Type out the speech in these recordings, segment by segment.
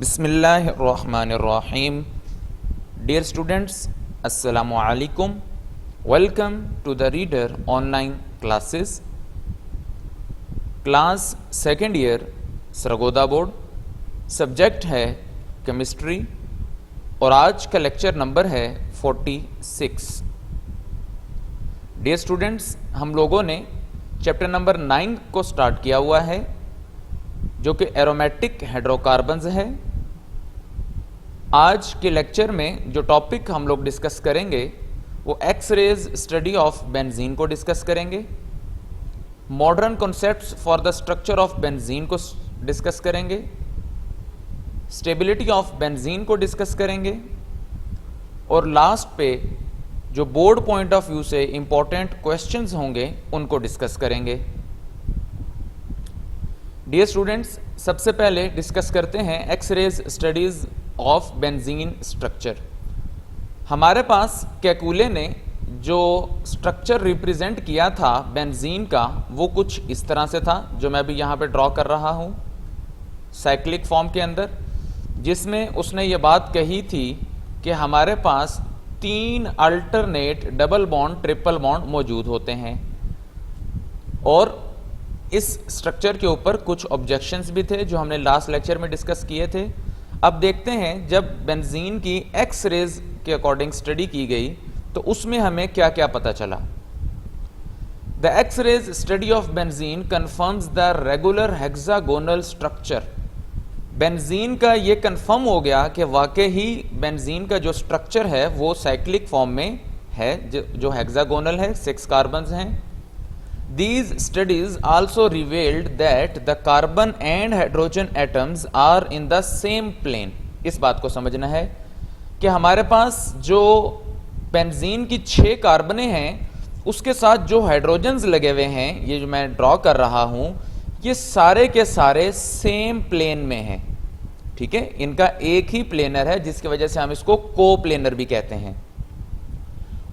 बिस्मिल्लाहिर्रहमानिर्रहीम। Dear students, अस्सलामु अलैकुम। Welcome to the reader online classes, class second year Sargodha board. Subject है chemistry और आज का लेक्चर नंबर है 46। डियर स्टूडेंट्स, हम लोगों ने चैप्टर नंबर 9 को स्टार्ट किया हुआ है जो कि एरोमेटिक हाइड्रोकार्बन्स है। आज के लेक्चर में जो टॉपिक हम लोग डिस्कस करेंगे वो X rays study of benzene को डिस्कस करेंगे, modern concepts for the structure of benzene को डिस्कस करेंगे, स्टेबिलिटी ऑफ बेंजीन को डिस्कस करेंगे और लास्ट पे जो बोर्ड पॉइंट ऑफ व्यू से इंपॉर्टेंट क्वेश्चंस होंगे उनको डिस्कस करेंगे। डियर स्टूडेंट्स, सबसे पहले डिस्कस करते हैं X rays studies of benzene structure. हमारे पास कैकुले ने जो स्ट्रक्चर रिप्रेजेंट किया था बेंजीन का वो कुछ इस तरह से था जो मैं अभी यहाँ पे ड्रॉ कर रहा हूँ साइक्लिक फॉर्म के अंदर, जिसमें उसने ये बात कही थी कि हमारे पास 3 alternate double bond triple bond मौजूद होते हैं और इस स्ट्रक्चर के ऊपर कुछ ऑब्जेक्शंस भी थे जो हमने लास्ट लेक्चर में डिस्कस किए थे। अब देखते हैं जब बेंजीन की एक्स रेज के अकॉर्डिंग स्टडी की गई तो उसमें हमें क्या क्या पता चला। The X rays study of benzene confirms the regular hexagonal structure. Benzene का ये कंफर्म हो गया कि वाकई ही बेंजीन का जो स्ट्रक्चर है वो साइक्लिक फॉर्म में है, जो हेक्सागोनल है, 6 कार्बन्स हैं। These studies also revealed that the carbon and hydrogen atoms are in the same plane। इस बात को समझना है कि हमारे पास जो बेंजीन की 6 कार्बनें हैं उसके साथ जो हाइड्रोजन्स लगे हुए हैं, ये जो मैं ड्रॉ कर रहा हूं, ये सारे के सारे सेम प्लेन में हैं। ठीक है, इनका एक ही प्लेनर है जिसकी वजह से हम इसको को प्लेनर भी कहते हैं।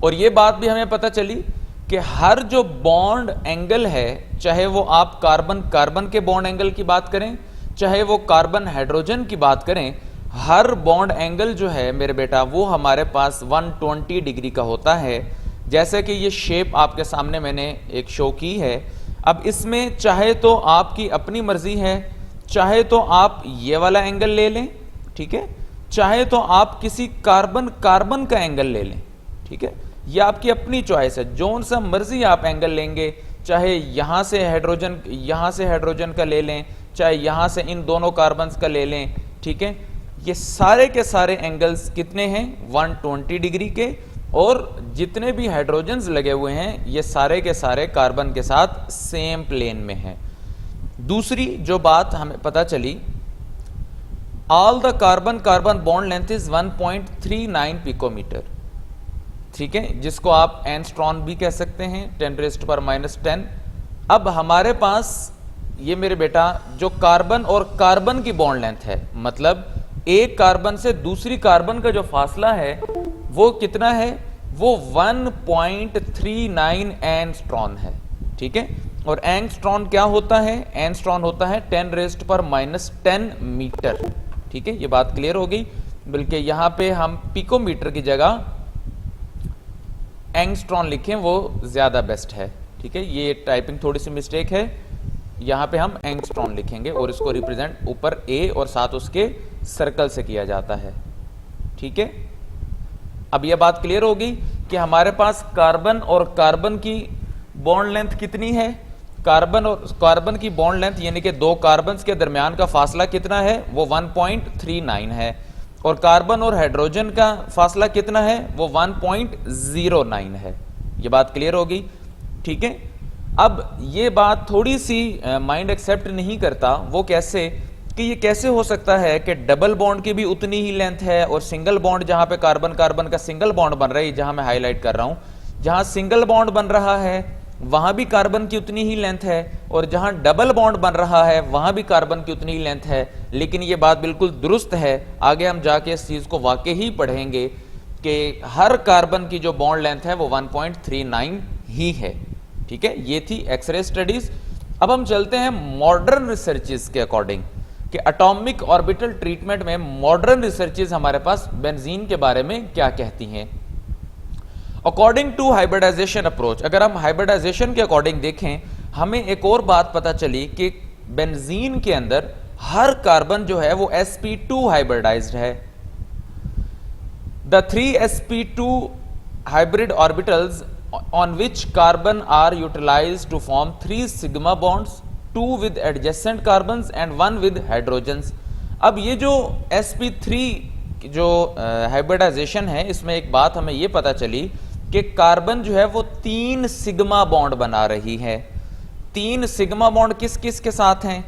और ये बात भी हमें पता चली कि हर जो बॉन्ड एंगल है, चाहे वो आप कार्बन कार्बन के बॉन्ड एंगल की बात करें, चाहे वो कार्बन हाइड्रोजन की बात करें, हर बॉन्ड एंगल जो है मेरे बेटा वो हमारे पास 120 डिग्री का होता है। जैसे कि ये शेप आपके सामने मैंने एक शो की है। अब इसमें चाहे तो आपकी अपनी मर्जी है, चाहे तो आप ये वाला एंगल ले लें, ठीक है, चाहे तो आप किसी कार्बन कार्बन का एंगल ले लें, ठीक है, ये आपकी अपनी चॉइस है। जोन सा मर्जी आप एंगल लेंगे, चाहे यहां से हाइड्रोजन का ले लें, चाहे यहां से इन दोनों कार्बन्स का ले लें, ठीक है। ये सारे के सारे एंगल्स कितने हैं? 120 डिग्री के, और जितने भी हाइड्रोजन्स लगे हुए हैं ये सारे के सारे कार्बन के साथ सेम प्लेन में हैं। दूसरी जो बात हमें पता चली, all the carbon carbon bond length is 1.39 picometre, ठीक है, जिसको आप एंगस्ट्रॉन भी कह सकते हैं, 10⁻⁻10। अब हमारे पास ये मेरे बेटा जो कार्बन और कार्बन की बॉन्ड लेंथ है, मतलब एक कार्बन से दूसरी कार्बन का जो फासला है वो कितना है? वो 1.39 एंगस्ट्रॉन है, ठीक है। और एंगस्ट्रॉन क्या होता है? एंगस्ट्रॉन होता है 10⁻10 मीटर, ठीक है। ये बात क्लियर हो गई। बल्कि यहां पे हम पिकोमीटर की जगह एंगस्ट्रॉन लिखें वो ज्यादा बेस्ट है, ठीक है। ये टाइपिंग थोड़ी सी मिस्टेक है, यहां पे हम एंगस्ट्रॉन लिखेंगे और इसको रिप्रेजेंट ऊपर ए और साथ उसके सर्कल से किया जाता है, ठीक है। अब यह बात क्लियर होगी कि हमारे पास कार्बन और कार्बन की बॉन्ड लेंथ कितनी है। कार्बन और कार्बन की बॉन्ड लेंथ यानी कि 2 कार्बन के दरमियान का फासला कितना है? वो 1.39 है। और कार्बन और हाइड्रोजन का फासला कितना है? वो 1.09 है। ये बात क्लियर होगी, ठीक है। अब ये बात थोड़ी सी माइंड एक्सेप्ट नहीं करता। वो कैसे कि ये कैसे हो सकता है कि डबल बॉन्ड की भी उतनी ही लेंथ है और सिंगल बॉन्ड जहां पे कार्बन कार्बन का सिंगल बॉन्ड बन रहा है, जहां मैं हाईलाइट कर रहा हूं, जहां सिंगल बॉन्ड बन रहा है वहां भी कार्बन की उतनी ही लेंथ है, और जहां डबल बॉन्ड बन रहा है वहां भी कार्बन की उतनी ही लेंथ है। लेकिन ये बात बिल्कुल दुरुस्त है, आगे हम जाके इस चीज को वाकई ही पढ़ेंगे कि हर कार्बन की जो बॉन्ड लेंथ है वो 1.39 ही है, ठीक है। ये थी एक्सरे स्टडीज। अब हम चलते हैं मॉडर्न रिसर्चेस के अकॉर्डिंग। कि एटॉमिक ऑर्बिटल ट्रीटमेंट में मॉडर्न रिसर्चेज हमारे पास बेंजीन के बारे में क्या कहती हैं। अकॉर्डिंग टू हाइब्रिडाइजेशन अप्रोच, अगर हम हाइब्रिडाइजेशन के अकॉर्डिंग देखें, हमें एक और बात पता चली कि बेंजीन के अंदर हर कार्बन जो है वो sp2 हाइब्रिडाइज्ड है। The 3 sp2 hybrid orbitals on which carbon are utilized to form 3 sigma bonds, 2 with adjacent carbons and 1 with hydrogens। अब ये जो sp3 जो हाइब्रिडाइजेशन है, इसमें एक बात हमें ये पता चली कि कार्बन जो है वो 3 सिग्मा बॉन्ड बना रही है। 3 सिग्मा बॉन्ड किस किस के साथ हैं?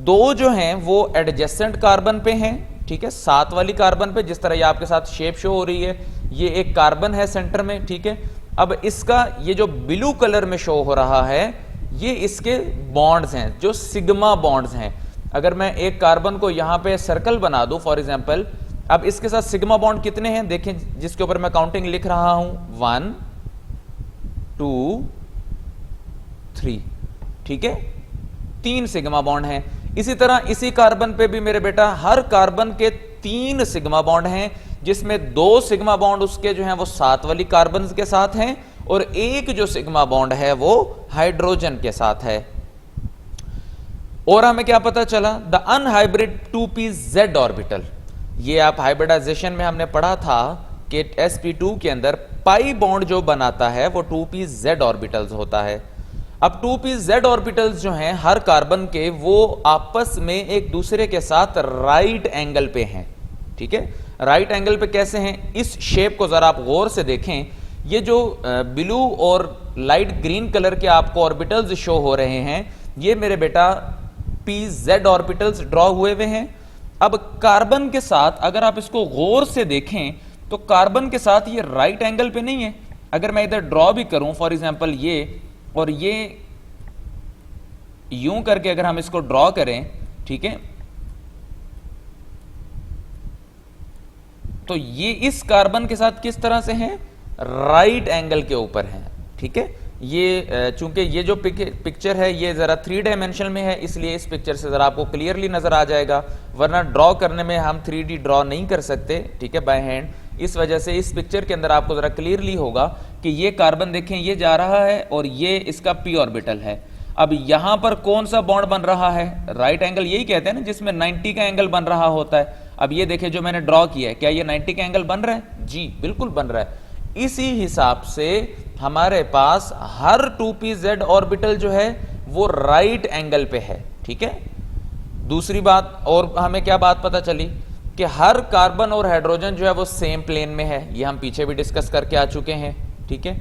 2 जो हैं वो एडजेसेंट कार्बन पे हैं, ठीक है, साथ वाली कार्बन पे, जिस तरह ये आपके साथ शेप शो हो रही है, ये एक कार्बन है सेंटर में, ठीक है। अब इसका ये जो ब्लू कलर में शो हो रहा है, ये इसके बॉन्ड्स हैं जो सिग्मा बॉन्ड्स हैं। अगर मैं एक कार्बन को यहां पे सर्कल बना दूं फॉर एग्जांपल, अब इसके साथ सिग्मा बॉन्ड कितने हैं देखें, जिसके ऊपर मैं काउंटिंग लिख रहा हूं, 1 2 3, ठीक है, 3 सिग्मा बॉन्ड हैं। इसी तरह इसी कार्बन पे भी मेरे बेटा हर कार्बन के 3 सिग्मा बॉन्ड हैं, जिसमें 2 सिग्मा बॉन्ड उसके जो हैं वो साथ वाली कार्बन के साथ हैं और एक जो सिग्मा बॉन्ड है वो हाइड्रोजन के साथ है। और हमें क्या पता चला? द अनहाइब्रिड 2p-z ऑर्बिटल, ये आप हाइब्रिडाइजेशन में हमने पढ़ा था कि sp2 के अंदर पाई बॉन्ड जो बनाता है वो 2p-z ऑर्बिटल्स होता है। अब 2p-z ऑर्बिटल्स जो हैं हर कार्बन के, वो आपस में एक दूसरे के साथ राइट एंगल पे हैं, ठीक है। राइट एंगल पे कैसे हैं? इस शेप को जरा आप गौर से देखें। ये जो ब्लू और लाइट ग्रीन कलर के आपको ऑर्बिटल्स शो हो रहे हैं, ये मेरे बेटा p-z ऑर्बिटल्स ड्रॉ हुए हुए हैं। अब कार्बन के साथ अगर आप इसको गौर से देखें तो कार्बन के साथ ये राइट एंगल पे नहीं है। अगर मैं इधर ड्रॉ भी करूं फॉर एग्जांपल ये और ये यूं करके अगर हम इसको ड्रॉ करें, ठीक है, तो ये इस कार्बन के साथ किस तरह से हैं? राइट एंगल के ऊपर हैं, ठीक है। ये चूंकि ये जो पिक्चर है ये जरा 3 डायमेंशन में है, इसलिए इस पिक्चर से जरा आपको क्लियरली नजर आ जाएगा, वरना ड्रॉ करने में हम 3D ड्रॉ नहीं कर सकते, ठीक है, बाय हैंड। इस वजह से इस पिक्चर के अंदर आपको जरा क्लियरली होगा कि ये कार्बन देखें ये जा रहा है और ये इसका p ऑर्बिटल है। अब यहां पर कौन सा बॉन्ड बन रहा है? राइट एंगल यही कहते हैं ना, जिसमें 90 का एंगल बन रहा होता है। अब ये देखें जो मैंने ड्रॉ किया है, क्या ये 90 का एंगल बन रहा है? जी बिल्कुल बन रहा है। इसी हिसाब से हमारे पास हर 2p-z ऑर्बिटल जो है वो राइट एंगल पे है, ठीक है। दूसरी बात और हमें क्या बात पता चली कि हर कार्बन और हाइड्रोजन जो है वो सेम प्लेन में है। ये हम पीछे भी डिस्कस करके आ चुके हैं, ठीक है।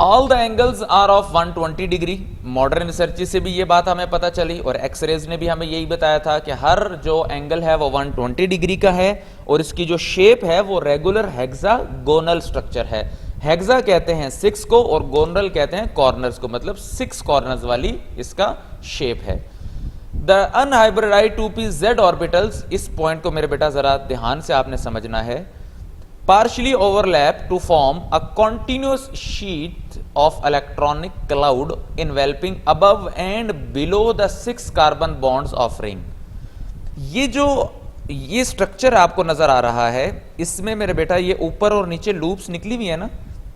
All the angles are of 120 degree. Modern research से भी ये बात हमें पता चली और एक्सरेज ने भी हमें यही बताया था कि हर जो एंगल है वो 120 डिग्री का है और इसकी जो शेप है वो रेगुलर हेक्सागोनल स्ट्रक्चर है। हेक्सा कहते हैं 6 को और गोनल कहते हैं कॉर्नर्स को, मतलब 6 कॉर्नर्स वाली इसका शेप है। द अनहाइब्रिडाइज्ड 2p-z ऑर्बिटल्स, इस पॉइंट को मेरे बेटा जरा ध्यान से आपने समझना है, partially overlap to form a continuous sheet of electronic cloud enveloping above and below the 6 carbon bonds of ring। ये स्ट्रक्चर आपको नजर आ रहा है, इसमें मेरे बेटा ये ऊपर और नीचे लूप्स निकली हुई है ना।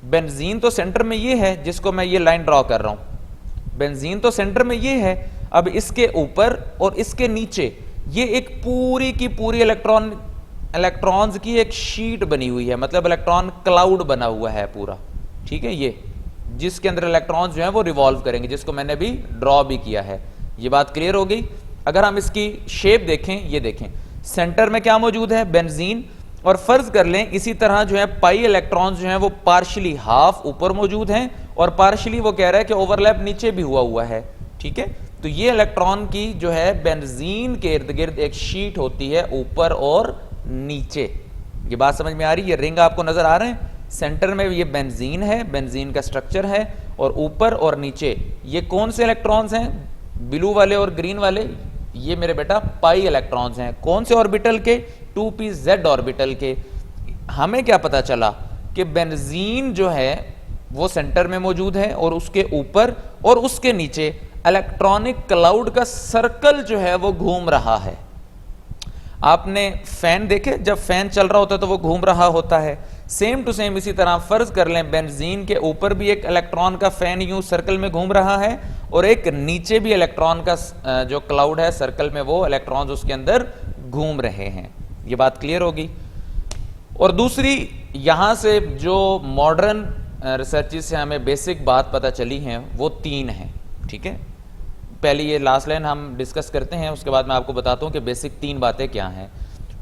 बेंजीन तो सेंटर में ये है जिसको मैं ये लाइन ड्रॉ कर रहा हूं, बेंजीन तो सेंटर में ये है। अब इसके ऊपर और इसके नीचे ये एक पूरी की पूरी इलेक्ट्रॉन्स की एक शीट बनी हुई है, मतलब इलेक्ट्रॉन क्लाउड बना हुआ है पूरा, ठीक है, ये जिसके अंदर इलेक्ट्रॉन्स जो हैं वो रिवॉल्व करेंगे, जिसको मैंने भी ड्रॉ भी किया है। ये बात क्लियर हो गई। अगर हम इसकी शेप देखें, ये देखें सेंटर में क्या मौजूद है? बेंजीन। और फर्ज कर लें इसी तरह जो है पाई इलेक्ट्रॉन्स जो हैं वो पार्शियली हाफ ऊपर मौजूद हैं और पार्शियली वो कह रहा है कि ओवरलैप नीचे भी हुआ है, ठीक है। तो ये इलेक्ट्रॉन की जो है बेंजीन के इर्द गिर्द एक शीट होती है ऊपर और नीचे। ये बात समझ में आ रही है? ये रिंग आपको नजर आ रहे हैं, सेंटर में ये बेंजीन है, बेंजीन का स्ट्रक्चर है और ऊपर और नीचे ये कौन से इलेक्ट्रॉन्स हैं? ब्लू वाले और ग्रीन वाले, ये मेरे बेटा पाई इलेक्ट्रॉन्स हैं। कौन से ऑर्बिटल के? 2p-z ऑर्बिटल के। हमें क्या पता चला कि बेंजीन जो है वो सेंटर में मौजूद है और उसके ऊपर और उसके नीचे इलेक्ट्रॉनिक क्लाउड का सर्कल जो है वो घूम रहा है। आपने फैन देखे, जब फैन चल रहा होता है तो वो घूम रहा होता है। सेम टू सेम इसी तरह फर्ज कर लें बेंजीन के ऊपर भी एक इलेक्ट्रॉन का फैन यूं सर्कल में घूम रहा है, और एक नीचे भी इलेक्ट्रॉन का जो क्लाउड है सर्कल में, वो इलेक्ट्रॉन्स उसके अंदर घूम रहे हैं। ये बात क्लियर होगी। और दूसरी, यहां से जो मॉडर्न रिसर्चेस से हमें बेसिक बात पता चली है वो 3 है। ठीक है, पहले ये लास्ट लाइन हम डिस्कस करते हैं, उसके बाद मैं आपको बताता हूं कि बेसिक 3 बातें क्या हैं।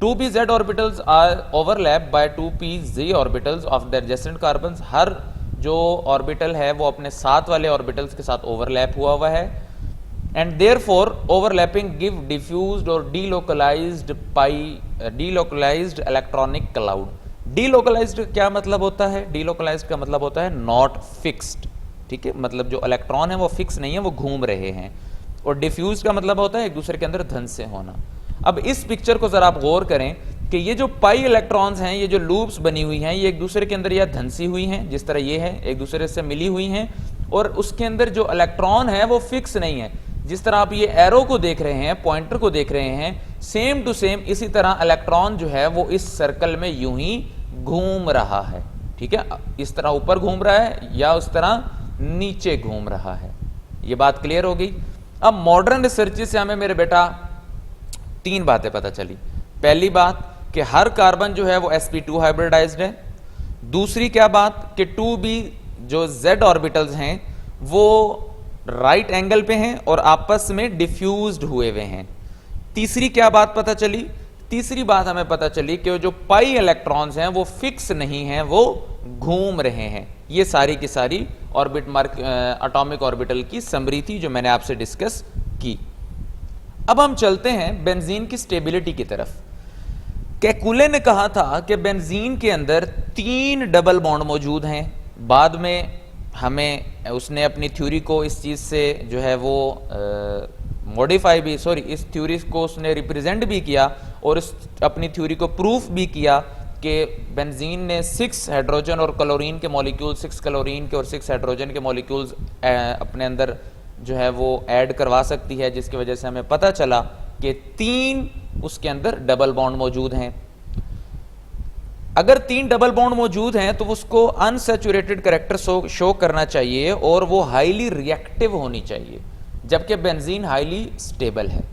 2p-z orbitals are overlap by 2p-z orbitals of the adjacent carbons. हर जो ऑर्बिटल है वो अपने साथ वाले ऑर्बिटल्स के साथ ओवरलैप हुआ है, and therefore overlapping give diffused और डीलोकलाइज्ड इलेक्ट्रॉनिक क्लाउड। डीलोकलाइज्ड क्या मतलब होता है? डीलोकलाइज्ड का मतलब होता है नॉट फिक्स्ड। ठीक है, मतलब जो इलेक्ट्रॉन है वो फिक्स नहीं है, वो घूम रहे हैं। और डिफ्यूज का मतलब होता है एक दूसरे के अंदर धन से होना। अब इस पिक्चर को जरा आप गौर करें कि ये जो पाई इलेक्ट्रॉन्स हैं, ये जो लूप्स बनी हुई हैं, ये एक दूसरे के अंदर या धंसी हुई हैं, जिस तरह ये है एक दूसरे से मिली हुई हैं, और उसके अंदर जो इलेक्ट्रॉन है वो फिक्स नहीं है। जिस तरह आप ये एरो को देख रहे हैं, पॉइंटर को देख रहे हैं, सेम टू सेम इसी तरह इलेक्ट्रॉन जो है वो इस सर्कल में यूं ही घूम रहा है। ठीक है, इस तरह ऊपर घूम रहा है या उस तरह नीचे घूम रहा है। ये बात क्लियर हो गई। अब मॉडर्न रिसर्च से हमें मेरे बेटा 3 बातें पता चली। पहली बात कि हर कार्बन जो है वो sp2 हाइब्रिडाइज्ड है। दूसरी क्या बात कि 2b जो z ऑर्बिटल्स हैं वो राइट एंगल पे हैं और आपस में डिफ्यूज्ड हुए हैं। तीसरी क्या बात पता चली? तीसरी बात हमें पता चली कि जो पाई इलेक्ट्रॉन्स हैं वो फिक्स नहीं हैं, वो घूम रहे हैं। ये सारी की सारी एटॉमिक ऑर्बिटल की समरी थी जो मैंने आपसे डिस्कस की। अब हम चलते हैं बेंजीन की स्टेबिलिटी की तरफ। केकुले ने कहा था कि बेंजीन के अंदर 3 डबल बॉन्ड मौजूद हैं। बाद में हमें उसने अपनी थ्योरी को इस चीज़ से जो है वो मॉडिफाई भी, इस थ्योरी को उसने रिप्रेजेंट भी किया और इस अपनी थ्योरी को प्रूफ भी किया कि बेंजीन ने 6 हाइड्रोजन और क्लोरीन के मॉलिक्यूल, 6 क्लोरीन के और 6 हाइड्रोजन के मॉलिक्यूल्स अपने अंदर जो है वो ऐड करवा सकती है, जिसकी वजह से हमें पता चला कि 3 उसके अंदर डबल बॉन्ड मौजूद हैं। अगर 3 डबल बॉन्ड मौजूद हैं तो उसको अनसैचुरेटेड कैरेक्टर शो करना चाहिए और वो हाईली रिएक्टिव होनी चाहिए, जबकि बेंजीन हाईली स्टेबल है।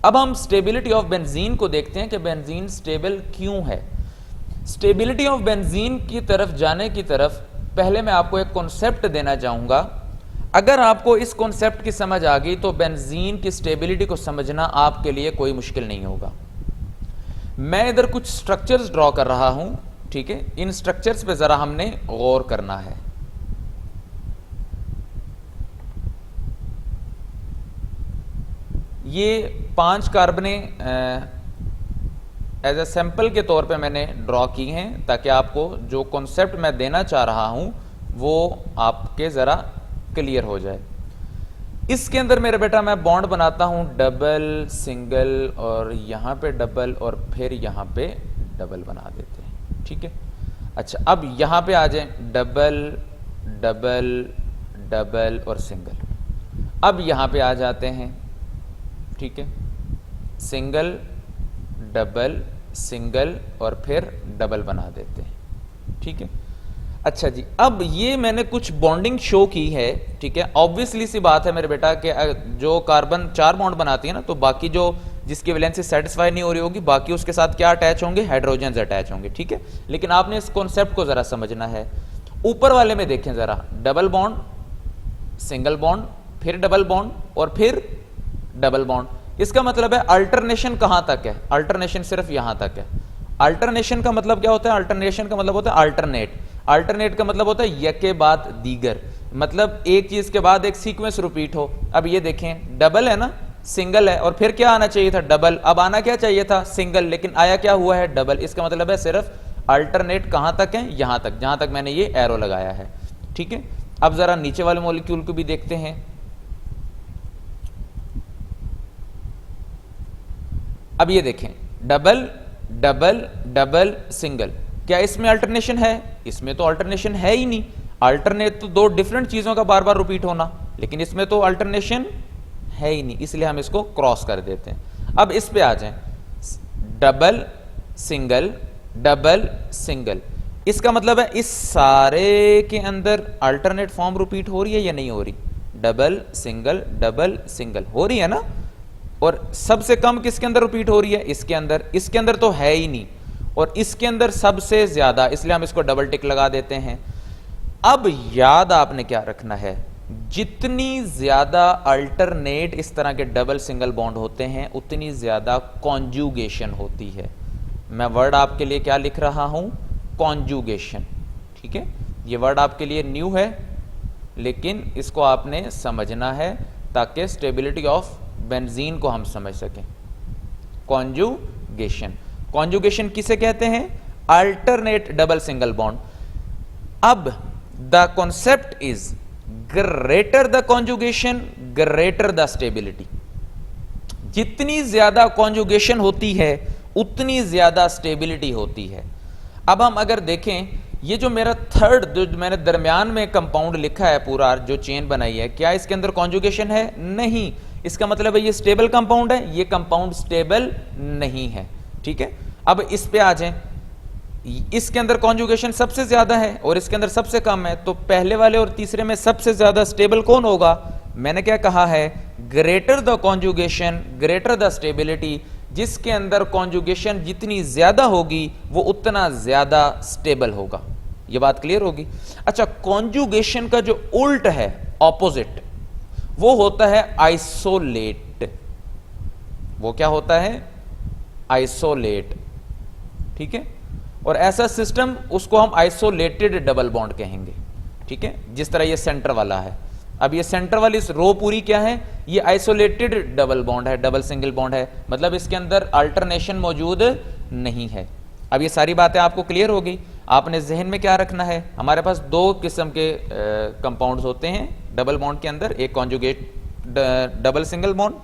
अब हम स्टेबिलिटी ऑफ बेंजीन को देखते हैं कि बेंजीन स्टेबल क्यों है। स्टेबिलिटी ऑफ बेंजीन की तरफ जाने की तरफ पहले मैं आपको एक कॉन्सेप्ट देना चाहूंगा। अगर आपको इस कॉन्सेप्ट की समझ आ गई तो बेंजीन की स्टेबिलिटी को समझना आपके लिए कोई मुश्किल नहीं होगा। मैं इधर कुछ स्ट्रक्चर्स ड्रॉ कर रहा हूं, ठीक है, इन स्ट्रक्चर्स पे जरा हमने गौर करना है। ये 5 कार्बने एज ए सैंपल के तौर पे मैंने ड्रॉ की हैं ताकि आपको जो कॉन्सेप्ट मैं देना चाह रहा हूं वो आपके ज़रा क्लियर हो जाए। इसके अंदर मेरे बेटा मैं बॉन्ड बनाता हूं डबल, सिंगल, और यहाँ पे डबल और फिर यहाँ पे डबल बना देते हैं। ठीक है, अच्छा अब यहाँ पे आ जाए डबल डबल डबल और सिंगल। अब यहाँ पे आ जाते हैं, ठीक है, सिंगल डबल सिंगल और फिर डबल बना देते हैं। ठीक है, अच्छा जी, अब ये मैंने कुछ बॉन्डिंग शो की है। ठीक है, ऑब्वियसली सी बात है मेरे बेटा कि जो कार्बन 4 बॉन्ड बनाती है ना, तो बाकी जो जिसकी वैलेंसी सेटिस्फाई नहीं हो रही होगी, बाकी उसके साथ क्या अटैच होंगे? हाइड्रोजन अटैच होंगे। ठीक है, लेकिन आपने इस कॉन्सेप्ट को जरा समझना है। ऊपर वाले में देखें जरा, डबल बॉन्ड, सिंगल बॉन्ड, फिर डबल बॉन्ड और फिर डबल बॉन्ड। इसका मतलब है अल्टरनेशन कहां तक है? अल्टरनेशन सिर्फ यहां तक है। अल्टरनेशन का मतलब क्या होता है? अल्टरनेशन का मतलब होता है अल्टरनेट। अल्टरनेट का मतलब होता है एक के बाद दीगर, मतलब एक चीज के बाद एक सीक्वेंस रिपीट हो। अब ये देखें, डबल है ना, सिंगल है, और फिर क्या आना चाहिए था? डबल। अब आना क्या चाहिए था? सिंगल, लेकिन आया क्या हुआ है? डबल। इसका मतलब है सिर्फ अल्टरनेट कहां तक है? यहां तक, जहां तक मैंने ये एरो लगाया है। ठीक है, अब जरा नीचे वाले मॉलिक्यूल को भी देखते हैं। अब ये देखें, डबल डबल डबल सिंगल, क्या इसमें अल्टरनेशन है? इसमें तो अल्टरनेशन है ही नहीं। अल्टरनेट तो 2 डिफरेंट चीजों का बार बार रिपीट होना, लेकिन इसमें तो अल्टरनेशन है ही नहीं, इसलिए हम इसको क्रॉस कर देते हैं। अब इस पे आ जाएं, डबल सिंगल डबल सिंगल, इसका मतलब है इस सारे के अंदर अल्टरनेट फॉर्म रिपीट हो रही है या नहीं हो रही? डबल सिंगल हो रही है ना। और सबसे कम किसके अंदर रिपीट हो रही है? इसके अंदर। इसके अंदर तो है ही नहीं, और इसके अंदर सबसे ज्यादा, इसलिए हम इसको डबल टिक लगा देते हैं। अब याद आपने क्या रखना है, जितनी ज्यादा अल्टरनेट इस तरह के डबल सिंगल बॉन्ड होते हैं उतनी ज्यादा कॉन्जुगेशन होती है। मैं वर्ड आपके लिए क्या लिख रहा हूं? कॉन्जुगेशन। ठीक है, ये वर्ड आपके लिए न्यू है, लेकिन इसको आपने समझना है ताकि स्टेबिलिटी ऑफ बेंजीन को हम समझ सकें। कॉन्जुगेशन, कॉन्जुगेशन किसे कहते हैं? Alternate double single bond. अब the concept is greater the conjugation greater the stability. जितनी ज्यादा कॉन्जुगेशन होती है उतनी ज्यादा स्टेबिलिटी होती है। अब हम अगर देखें, ये जो मेरा थर्ड, जो मैंने दरमियान में कंपाउंड लिखा है पूरा, जो चेन बनाई है, क्या इसके अंदर कॉन्जुगेशन है? नहीं। इसका मतलब है ये स्टेबल कंपाउंड है, ये कंपाउंड स्टेबल नहीं है। ठीक है, अब इस पे आ जाएं, इसके अंदर कॉन्जुगेशन सबसे ज्यादा है और इसके अंदर सबसे कम है, तो पहले वाले और तीसरे में सबसे ज्यादा स्टेबल कौन होगा? मैंने क्या कहा है? Greater the conjugation greater the stability. जिसके अंदर कॉन्जुगेशन जितनी ज्यादा होगी वो उतना ज्यादा स्टेबल होगा। ये बात क्लियर होगी? अच्छा, कॉन्जुगेशन का जो उल्ट है, ऑपोजिट, वो होता है आइसोलेट। वो क्या होता है? आइसोलेट। ठीक है, और ऐसा सिस्टम, उसको हम आइसोलेटेड डबल बॉन्ड कहेंगे। ठीक है, जिस तरह ये सेंटर वाला है। अब ये सेंटर वाली रो पूरी क्या है? ये आइसोलेटेड डबल बॉन्ड है, डबल सिंगल बॉन्ड है, मतलब इसके अंदर अल्टरनेशन मौजूद नहीं है। अब ये सारी बातें आपको क्लियर हो गई। आपने जहन में क्या रखना है? हमारे पास दो किस्म के कंपाउंड्स होते हैं डबल बॉन्ड के अंदर, एक कॉन्जुगेट डबल सिंगल बॉन्ड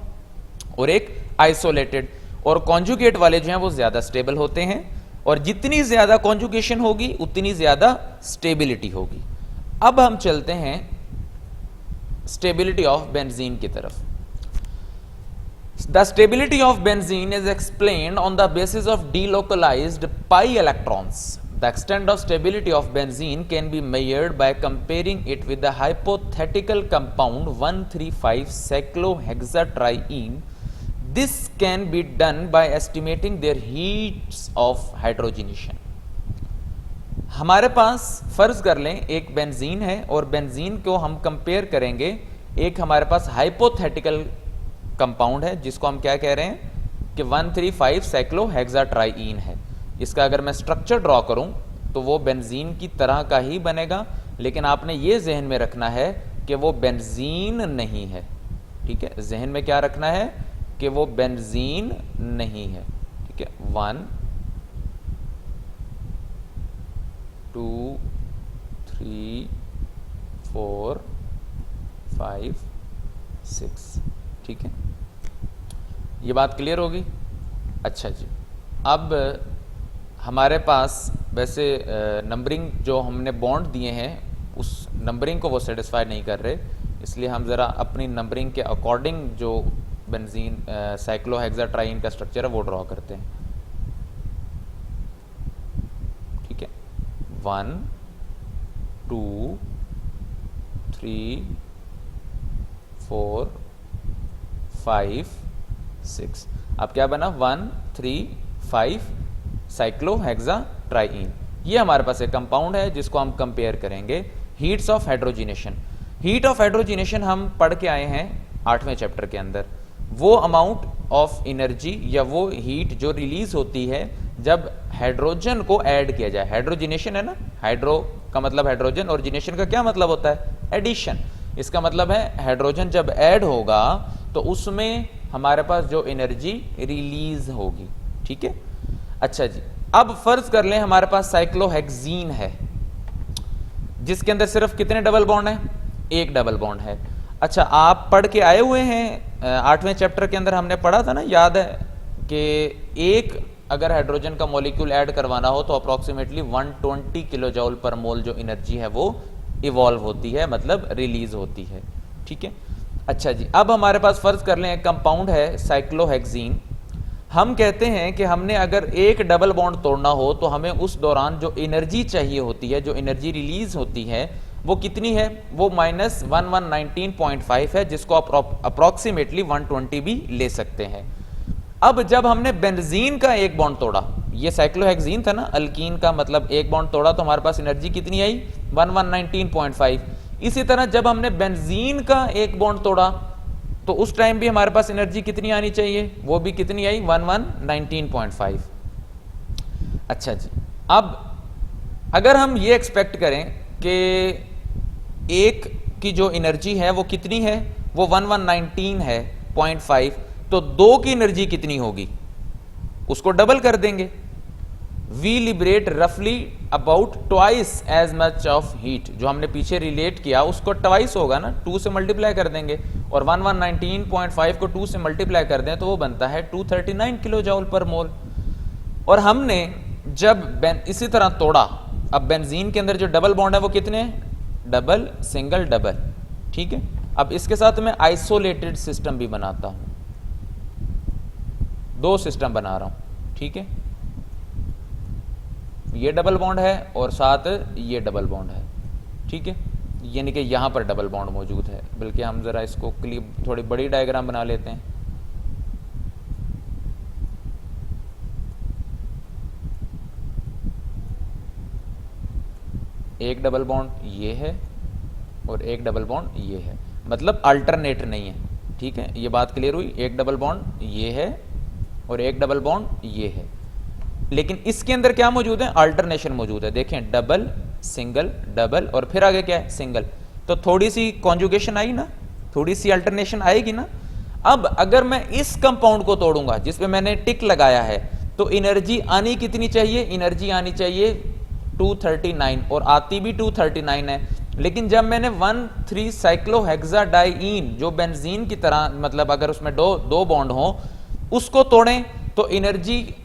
और एक आइसोलेटेड। और कॉन्जुगेट वाले जो हैं वो ज्यादा स्टेबल होते हैं, और जितनी ज्यादा कॉन्जुगेशन होगी उतनी ज्यादा स्टेबिलिटी होगी। अब हम चलते हैं स्टेबिलिटी ऑफ बेंजीन की तरफ। The stability of benzene is explained on the basis of delocalized pi electrons. The extent of stability of benzene can be measured by comparing it with the hypothetical compound 1,3,5-cyclohexatriene. This can be done by estimating their heats of hydrogenation. हमारे पास फर्ज कर लें एक benzene है, और benzene को हम compare करेंगे, एक हमारे पास हाइपोथेटिकल कंपाउंड है जिसको हम क्या कह रहे हैं कि 1,3,5 साइक्लोहेक्साट्राइइन है। इसका अगर मैं स्ट्रक्चर ड्रॉ करूं तो वो बेंजीन की तरह का ही बनेगा, लेकिन आपने ये जहन में रखना है कि वो बेंजीन नहीं है। ठीक है, जहन में क्या रखना है कि वो बेंजीन नहीं है। ठीक है, 1 2 3 4 5 6। ठीक है, ये बात क्लियर होगी? अच्छा जी, अब हमारे पास वैसे नंबरिंग जो हमने बॉन्ड दिए हैं उस नंबरिंग को वो सेटिस्फाई नहीं कर रहे, इसलिए हम ज़रा अपनी नंबरिंग के अकॉर्डिंग जो बेंजीन साइक्लोहेक्साट्राइन का स्ट्रक्चर है वो ड्रॉ करते हैं। ठीक है, 1 2 3 4 5 6। अब क्या बना? 1 3 5 साइक्लोहेक्साट्राइन। ये हमारे पास एक कंपाउंड है जिसको हम कंपेयर करेंगे। Heats of hydrogenation, heat of hydrogenation हम पढ़ के आए हैं 8वें चैप्टर के अंदर। वो अमाउंट ऑफ एनर्जी या वो हीट जो रिलीज होती है जब हाइड्रोजन को ऐड किया जाए। हाइड्रोजिनेशन है ना, हाइड्रो का मतलब हाइड्रोजन, और जिनेशन का क्या मतलब होता है? एडिशन। इसका मतलब है हाइड्रोजन जब ऐड होगा तो उसमें हमारे पास जो एनर्जी रिलीज होगी। ठीक है, अच्छा जी, अब फर्ज कर लें हमारे पास साइक्लोहेक्सीन है जिसके अंदर सिर्फ कितने डबल बॉन्ड है? एक डबल बॉन्ड है। अच्छा, आप पढ़ के आए हुए हैं 8वें चैप्टर के अंदर हमने पढ़ा था ना, याद है कि एक अगर हाइड्रोजन का मॉलिक्यूल ऐड करवाना हो तो अप्रोक्सीमेटली 120 किलो जूल पर मोल जो एनर्जी है वो इवॉल्व होती है, मतलब रिलीज होती है। ठीक है। अच्छा जी, अब हमारे पास फर्ज कर लें एक कंपाउंड है साइक्लोहेक्सीन। हम कहते हैं कि हमने अगर एक डबल बॉन्ड तोड़ना हो तो हमें उस दौरान जो एनर्जी चाहिए होती है, जो एनर्जी रिलीज होती है, वो कितनी है? वो -1119.5 है, जिसको आप अप्रॉक्सीमेटली 120 भी ले सकते हैं। अब जब हमने बेंजीन का एक बॉन्ड तोड़ा, ये साइक्लोहेक्सीन था ना, अल्कीन का मतलब एक बॉन्ड तोड़ा तो हमारे पास एनर्जी कितनी आई? 1119.5। इसी तरह जब हमने बेंजीन का एक बॉन्ड तोड़ा तो उस टाइम भी हमारे पास एनर्जी कितनी आनी चाहिए? वो भी कितनी आई? 1119.5। अच्छा जी, अब अगर हम ये एक्सपेक्ट करें कि एक की जो एनर्जी है वो कितनी है? वो 1119 है 0.5, तो दो की एनर्जी कितनी होगी? उसको डबल कर देंगे। वी लिबरेट रफली about twice as much of heat. जो हमने पीछे रिलेट किया उसको ट्वाइस होगा ना, 2 से मल्टीप्लाई कर देंगे, और 1119.5 को 2 से मल्टीप्लाई कर दें तो वो बनता है 239 किलो जूल पर मोल। और हमने जब इसी तरह तोड़ा, अब बेंजीन के अंदर जो डबल बॉन्ड है वो कितने हैं? डबल, सिंगल, डबल, ठीक है। अब इसके साथ मैं आइसोलेटेड सिस्टम भी बनाता हूं, दो सिस्टम बना रहा हूं, ठीक है। ये डबल बॉन्ड है और साथ ये डबल बॉन्ड है, ठीक है, यानी कि यहां पर डबल बॉन्ड मौजूद है। बल्कि हम जरा इसको थोड़ी बड़ी डायग्राम बना लेते हैं। एक डबल बॉन्ड ये है और एक डबल बॉन्ड ये है, मतलब अल्टरनेट नहीं है, ठीक है। ये बात क्लियर हुई? एक डबल बॉन्ड ये है और एक डबल बॉन्ड ये है, लेकिन इसके अंदर क्या मौजूद है? अल्टरनेशन मौजूद है। देखें, डबल, सिंगल, डबल और फिर आगे क्या है? सिंगल। तो थोड़ी सी कॉन्जुगेशन आई ना, थोड़ी सी अल्टरनेशन आएगी ना। अब अगर मैं इस कंपाउंड को तोड़ूंगा जिसपे मैंने टिक लगाया है, तो एनर्जी आनी कितनी चाहिए? एनर्जी आनी चाहिए 239, और आती भी 239 है। लेकिन जब मैंने 1,3 साइक्लोहेक्साडाइईन, जो बेंजीन की तरह, मतलब अगर उसमें दो बॉन्ड हो, उसको तोड़ें तो एनर्जी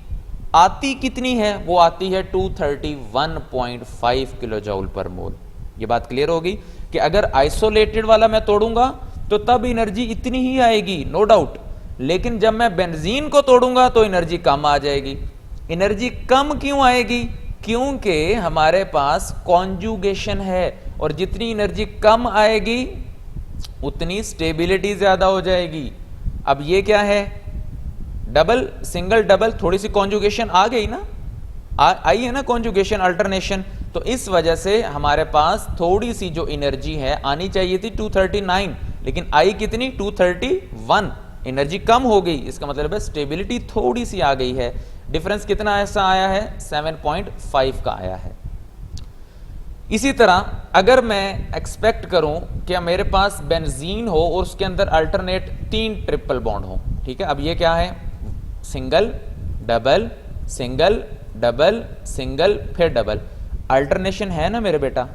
आती कितनी है? वो आती है 231.5 किलो जूल पर मोल। ये बात क्लियर होगी कि अगर आइसोलेटेड वाला मैं तोड़ूंगा तो तब एनर्जी इतनी ही आएगी, नो डाउट। लेकिन जब मैं बेंजीन को तोड़ूंगा तो एनर्जी कम आ जाएगी। एनर्जी कम क्यों आएगी? क्योंकि हमारे पास कॉन्जुगेशन है, और जितनी एनर्जी कम आएगी उतनी स्टेबिलिटी ज्यादा हो जाएगी। अब ये क्या है? डबल, सिंगल, डबल, थोड़ी सी कॉन्जुगेशन आ गई ना, आई है ना कॉन्जुगेशन, अल्टरनेशन। तो इस वजह से हमारे पास थोड़ी सी जो एनर्जी है आनी चाहिए थी 239, लेकिन आई कितनी? 231। एनर्जी कम हो गई, इसका मतलब है स्टेबिलिटी थोड़ी सी आ गई है। डिफरेंस कितना ऐसा आया है? 7.5 का आया है। इसी तरह अगर मैं एक्सपेक्ट करूं कि मेरे पास बेंजीन हो और उसके अंदर अल्टरनेट 3 ट्रिपल बॉन्ड हो, ठीक है। अब ये क्या है? Single, double, single, double, single, फिर डबल। अल्टरनेशन है ना मेरे बेटा।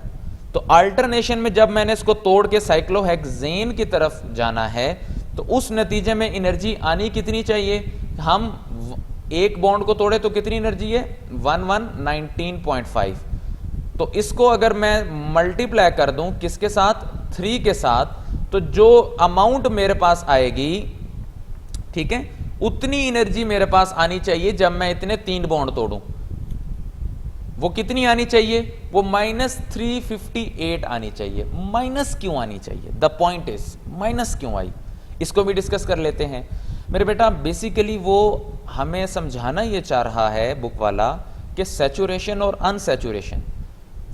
तो अल्टरनेशन में जब मैंने इसको तोड़ के साइक्लोहेक्सेन की तरफ जाना है तो उस नतीजे में एनर्जी आनी कितनी चाहिए? हम एक बॉन्ड को तोड़े तो कितनी एनर्जी है? 1119.5। तो इसको अगर मैं मल्टीप्लाई कर दूं किसके साथ? 3 के साथ, तो जो अमाउंट मेरे पास आएगी, ठीक है, उतनी एनर्जी मेरे पास आनी चाहिए जब मैं इतने 3 बॉन्ड तोड़ूं। वो कितनी आनी चाहिए? वो -358 आनी चाहिए। माइनस क्यों आनी चाहिए? द पॉइंट इज माइनस क्यों आई? इसको भी डिस्कस कर लेते हैं मेरे बेटा। बेसिकली वो हमें समझाना ये चाह रहा है बुक वाला कि सैचुरेशन और अनसैचुरेशन,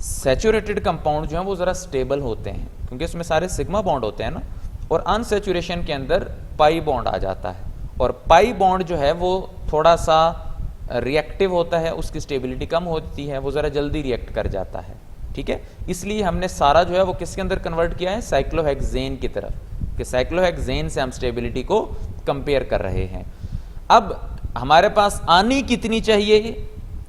सैचुरेटेड कंपाउंड जो है वो जरा स्टेबल होते हैं क्योंकि इसमें सारे सिग्मा बॉन्ड होते हैं ना, और अनसैचुरेशन के अंदर पाई बॉन्ड आ जाता है, और पाई बॉन्ड जो है वो थोड़ा सा रिएक्टिव होता है, उसकी स्टेबिलिटी कम होती है, वो ज़रा जल्दी रिएक्ट कर जाता है, ठीक है। इसलिए हमने सारा जो है वो किसके अंदर कन्वर्ट किया है? साइक्लोहेक्सेन की तरफ, कि साइक्लोहेक्सेन से हम स्टेबिलिटी को कंपेयर कर रहे हैं। अब हमारे पास आनी कितनी चाहिए?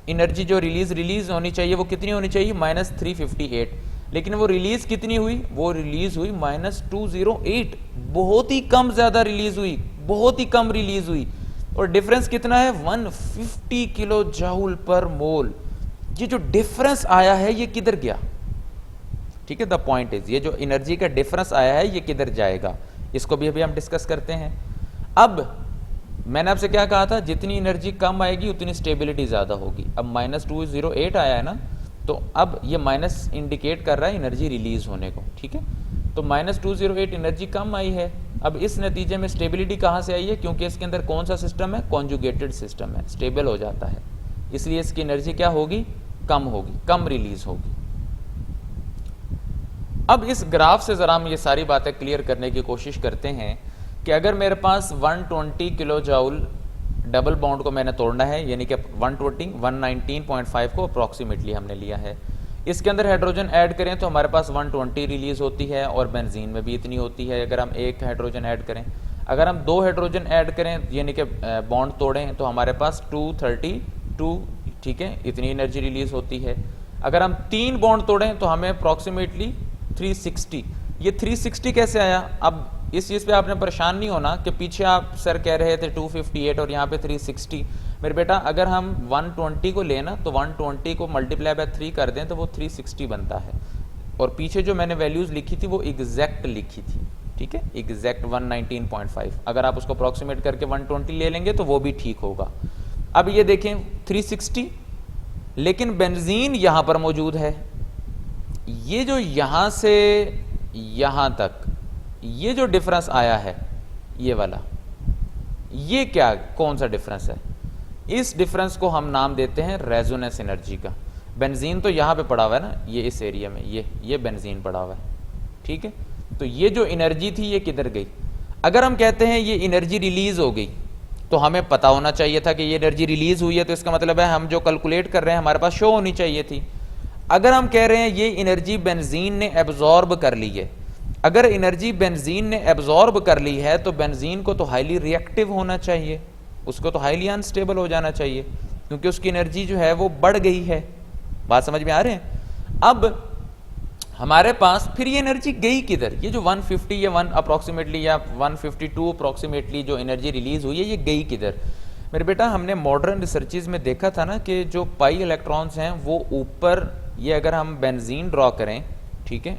एनर्जी जो रिलीज होनी चाहिए वो कितनी होनी चाहिए? -358। लेकिन वो रिलीज कितनी हुई? वो रिलीज हुई -208। बहुत ही कम ज्यादा रिलीज हुई, बहुत ही कम रिलीज हुई, और डिफरेंस कितना है? 150 किलो जूल पर मोल। ये जो डिफरेंस आया है ये किधर गया? ठीक है, द पॉइंट इज ये जो एनर्जी का डिफरेंस आया है ये किधर जाएगा, इसको भी अभी हम डिस्कस करते हैं। अब मैंने आपसे क्या कहा था, जितनी एनर्जी कम आएगी उतनी स्टेबिलिटी ज़्यादा होगी। अब -208 आया है ना, तो अब ये माइनस इंडिकेट कर रहा है एनर्जी रिलीज होने को, ठीक है। तो -208 एनर्जी कम आई है। अब इस नतीजे में स्टेबिलिटी कहाँ से आई है, क्योंकि इसके अंदर कौन सा सिस्टम है, कॉन्जुगेटेड सिस्टम है, स्टेबल हो जाता है, इसलिए इसकी एनर्जी क्या होगी, कम होगी, कम रिलीज होगी। अब इस ग्राफ से ज़रा हम ये सारी बातें क्लियर करने की कोशिश करते हैं कि अगर मेरे पास 120 किलो जाउल डबल बॉन्ड को मैंने तोड़ना है, यानी कि 119.5 को अप्रॉक्सीमेटली हमने लिया है, इसके अंदर हाइड्रोजन ऐड करें तो हमारे पास 120 रिलीज होती है, और बेंजीन में भी इतनी होती है अगर हम एक हाइड्रोजन ऐड करें। अगर हम 2 हाइड्रोजन ऐड करें यानी कि बॉन्ड तोड़ें तो हमारे पास 232, ठीक है, इतनी एनर्जी रिलीज होती है। अगर हम 3 बॉन्ड तोड़ें तो हमें अप्रॉक्सीमेटली 360। ये 360 कैसे आया? अब इस चीज़ पे आपने परेशान नहीं होना कि पीछे आप सर कह रहे थे 258 और यहाँ पे 360। मेरे बेटा अगर हम 120 को लेना तो 120 को मल्टीप्लाई बाय 3 कर दें तो वो 360 बनता है, और पीछे जो मैंने वैल्यूज़ लिखी थी वो एग्जैक्ट लिखी थी, ठीक है, एग्जैक्ट 119.5। अगर आप उसको अप्रॉक्सीमेट करके 120 ले लेंगे तो वो भी ठीक होगा। अब ये देखें 360, लेकिन बेंजीन यहाँ पर मौजूद है। ये जो यहाँ से यहाँ तक ये जो डिफरेंस आया है ये वाला, ये क्या, कौन सा डिफरेंस है? इस डिफरेंस को हम नाम देते हैं रेजोनेंस एनर्जी का। बेंजीन तो यहाँ पे पड़ा हुआ है ना, ये इस एरिया में ये बेंजीन पड़ा हुआ है, ठीक है। तो ये जो एनर्जी थी ये किधर गई? अगर हम कहते हैं ये एनर्जी रिलीज हो गई तो हमें पता होना चाहिए था कि ये एनर्जी रिलीज हुई है, तो इसका मतलब है हम जो कैलकुलेट कर रहे हैं हमारे पास शो होनी चाहिए थी। अगर हम कह रहे हैं ये एनर्जी बेंजीन ने एब्जॉर्ब कर ली है, अगर एनर्जी बेंजीन ने एब्जॉर्ब कर ली है तो बेंजीन को तो हाईली रिएक्टिव होना चाहिए, उसको तो हाईली अनस्टेबल हो जाना चाहिए, क्योंकि उसकी एनर्जी जो है वो बढ़ गई है। बात समझ में आ रहे हैं? अब हमारे पास फिर ये एनर्जी गई किधर? ये जो 150 या 1 अप्रॉक्सीमेटली या 152 अप्रॉक्सीमेटली जो एनर्जी रिलीज हुई है ये गई किधर? मेरे बेटा हमने मॉडर्न रिसर्चेज में देखा था ना कि जो पाई इलेक्ट्रॉन्स हैं वो ऊपर, ये अगर हम बेंजीन ड्रॉ करें, ठीक है,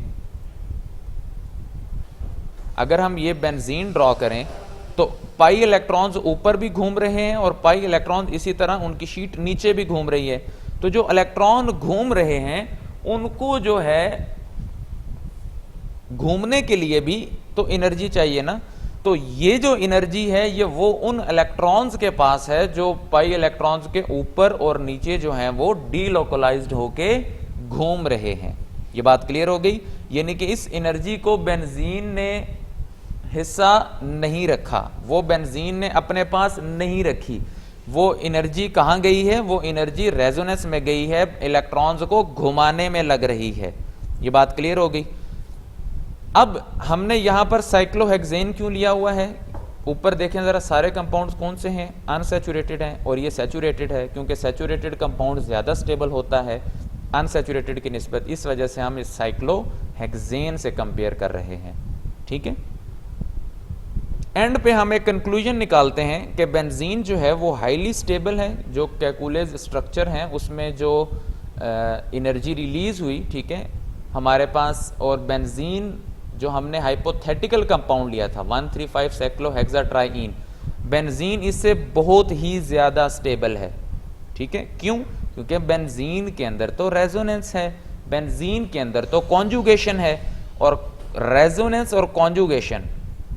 अगर हम ये बेंजीन ड्रॉ करें तो पाई इलेक्ट्रॉन्स ऊपर भी घूम रहे हैं और पाई इलेक्ट्रॉन्स इसी तरह उनकी शीट नीचे भी घूम रही है। तो जो इलेक्ट्रॉन घूम रहे हैं उनको जो है घूमने के लिए भी तो एनर्जी चाहिए ना। तो ये जो एनर्जी है ये वो उन इलेक्ट्रॉन्स के पास है जो पाई इलेक्ट्रॉन्स के ऊपर और नीचे जो हैं वो डीलोकलाइज्ड होके घूम रहे हैं। ये बात क्लियर हो गई? यानी कि इस एनर्जी को बेंजीन ने हिस्सा नहीं रखा, वो बेंजीन ने अपने पास नहीं रखी। वो एनर्जी कहाँ गई है? वो एनर्जी रेजोनेंस में गई है, इलेक्ट्रॉन्स को घुमाने में लग रही है। ये बात क्लियर हो गई? अब हमने यहाँ पर साइक्लोहेक्सेन क्यों लिया हुआ है? ऊपर देखें ज़रा, सारे कंपाउंड्स कौन से हैं? अनसैचुरेटेड हैं, और ये सैचुरेटेड है, क्योंकि सैचुरेटेड कंपाउंड ज़्यादा स्टेबल होता है अनसैचुरेटेड की निस्बत। इस वजह से हम इस साइक्लोहेक्सेन से कंपेयर कर रहे हैं, ठीक है। एंड पे हम एक कंक्लूजन निकालते हैं कि बेंजीन जो है वो हाईली स्टेबल है। जो कैकुलेज स्ट्रक्चर हैं उसमें जो एनर्जी रिलीज हुई, ठीक है, हमारे पास, और बेंजीन जो हमने हाइपोथेटिकल कंपाउंड लिया था 135 साइक्लोहेक्साट्राईन, बेंजीन इससे बहुत ही ज़्यादा स्टेबल है, ठीक है। क्यों? क्योंकि बेंजीन के अंदर तो रेजोनेंस है, बेंजीन के अंदर तो कॉन्जुगेशन है, और रेजोनेंस और कॉन्जुगेशन,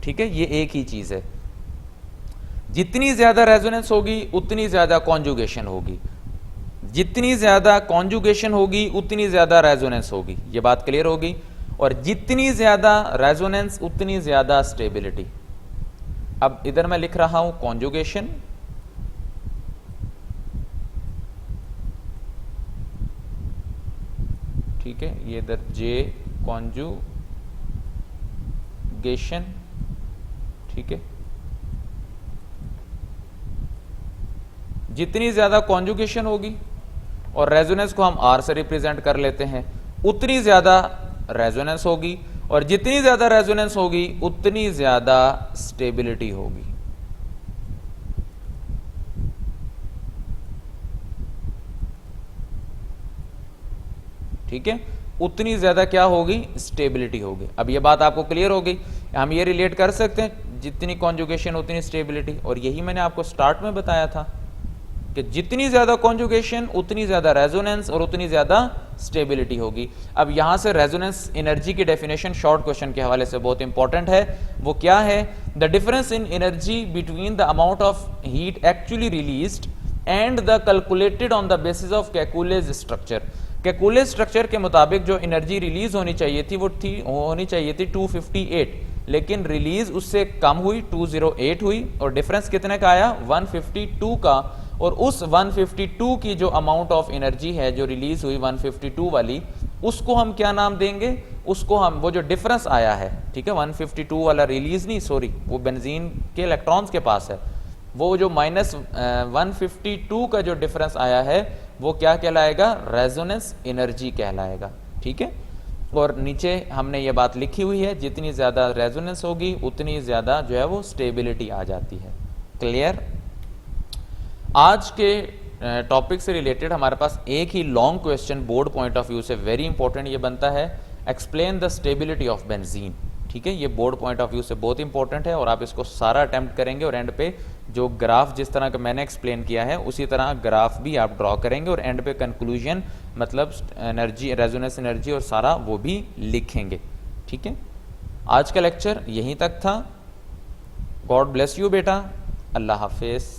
ठीक है, ये एक ही चीज़ है। जितनी ज़्यादा रेजोनेंस होगी उतनी ज़्यादा कॉन्जुगेशन होगी, जितनी ज़्यादा कॉन्जुगेशन होगी उतनी ज़्यादा रेजोनेंस होगी। ये बात क्लियर होगी? और जितनी ज़्यादा रेजोनेंस उतनी ज़्यादा स्टेबिलिटी। अब इधर मैं लिख रहा हूं कॉन्जुगेशन, ठीक है, ये इधर जे कॉन्जुगेशन, ठीक है। जितनी ज़्यादा कॉन्जुगेशन होगी, और रेजोनेंस को हम आर से रिप्रेजेंट कर लेते हैं, उतनी ज़्यादा रेजोनेंस होगी, और जितनी ज़्यादा रेजोनेंस होगी उतनी ज़्यादा स्टेबिलिटी होगी। ठीक है, उतनी ज़्यादा क्या होगी, स्टेबिलिटी होगी। अब ये बात आपको क्लियर हो गई। हम ये रिलेट कर सकते हैं, जितनी कॉन्जुगेशन उतनी स्टेबिलिटी, और यही मैंने आपको स्टार्ट में बताया था कि जितनी ज़्यादा कॉन्जुगेशन उतनी ज़्यादा रेजोनेंस और उतनी ज़्यादा स्टेबिलिटी होगी। अब यहाँ से रेजोनेंस एनर्जी की डेफिनेशन शॉर्ट क्वेश्चन के हवाले से बहुत इंपॉर्टेंट है। वो क्या है? The difference in energy between the amount of heat actually released and the calculated on the basis of Kekule structure. Kekule structure के मुताबिक जो एनर्जी रिलीज होनी चाहिए थी वो होनी चाहिए थी 258, लेकिन रिलीज उससे कम हुई, 208 हुई, और डिफरेंस कितने का आया? 152 का। और उस 152 की जो अमाउंट ऑफ एनर्जी है जो रिलीज हुई 152 वाली, उसको हम क्या नाम देंगे? उसको हम, वो जो डिफरेंस आया है, ठीक है, 152 वाला रिलीज नहीं, सॉरी, वो बेंजीन के इलेक्ट्रॉन्स के पास है, वो जो माइनस 152 का जो डिफरेंस आया है वो क्या कहलाएगा? रेजोनेंस एनर्जी कहलाएगा। ठीक है, और नीचे हमने ये बात लिखी हुई है, जितनी ज़्यादा रेजोनेंस होगी उतनी ज़्यादा जो है वो स्टेबिलिटी आ जाती है। क्लियर? आज के टॉपिक से रिलेटेड हमारे पास एक ही long question board point of view से वेरी इंपॉर्टेंट ये बनता है, explain the stability of benzene. ठीक है, ये बोर्ड पॉइंट ऑफ व्यू से बहुत इंपॉर्टेंट है और आप इसको सारा अटेम्प्ट करेंगे और एंड पे जो ग्राफ जिस तरह का मैंने एक्सप्लेन किया है उसी तरह ग्राफ भी आप ड्रॉ करेंगे और एंड पे कंक्लूजन मतलब एनर्जी, रेजोनेंस एनर्जी और सारा वो भी लिखेंगे। ठीक है, आज का लेक्चर यहीं तक था। गॉड ब्लेस यू बेटा, अल्लाह हाफिज़।